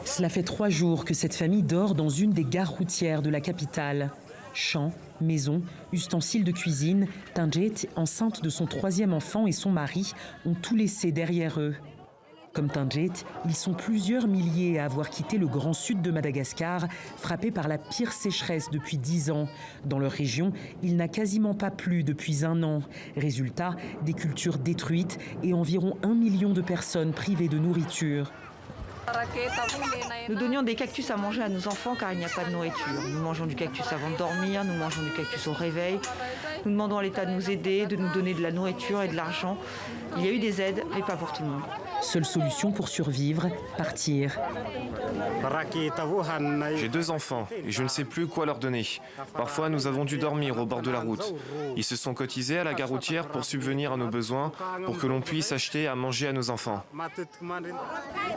Cela fait 3 jours que cette famille dort dans une des gares routières de la capitale. Champs, maisons, ustensiles de cuisine, Tanjet, enceinte de son 3e enfant, et son mari ont tout laissé derrière eux. Comme Tanjet, ils sont plusieurs milliers à avoir quitté le grand sud de Madagascar, frappé par la pire sécheresse depuis 10 ans. Dans leur région, il n'a quasiment pas plu depuis 1 an. Résultat, des cultures détruites et environ 1 million de personnes privées de nourriture. Nous donnions des cactus à manger à nos enfants car il n'y a pas de nourriture. Nous mangeons du cactus avant de dormir, nous mangeons du cactus au réveil. Nous demandons à l'État de nous aider, de nous donner de la nourriture et de l'argent. Il y a eu des aides, mais pas pour tout le monde. Seule solution pour survivre, partir. J'ai 2 enfants et je ne sais plus quoi leur donner. Parfois, nous avons dû dormir au bord de la route. Ils se sont cotisés à la gare routière pour subvenir à nos besoins, pour que l'on puisse acheter à manger à nos enfants.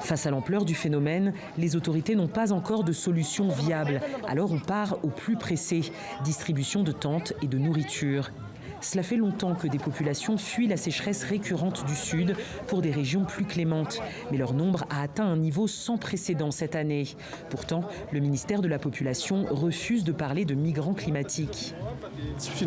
Face à l'ampleur du phénomène, les autorités n'ont pas encore de solution viable. Alors on part au plus pressé, distribution de tentes et de nourriture. Cela fait longtemps que des populations fuient la sécheresse récurrente du Sud pour des régions plus clémentes. Mais leur nombre a atteint un niveau sans précédent cette année. Pourtant, le ministère de la Population refuse de parler de migrants climatiques. Ce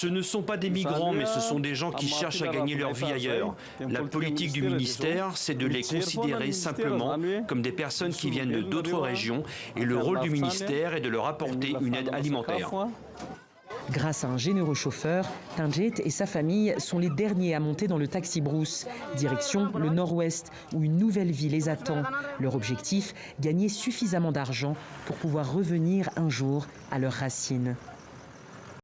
ne sont pas des migrants, mais ce sont des gens qui cherchent à gagner leur vie ailleurs. La politique du ministère, c'est de les considérer simplement comme des personnes qui viennent d'autres régions et le rôle du ministère est de leur apporter une aide alimentaire. Grâce à un généreux chauffeur, Tanjet et sa famille sont les derniers à monter dans le taxi brousse. Direction le nord-ouest, où une nouvelle vie les attend. Leur objectif, gagner suffisamment d'argent pour pouvoir revenir un jour à leurs racines.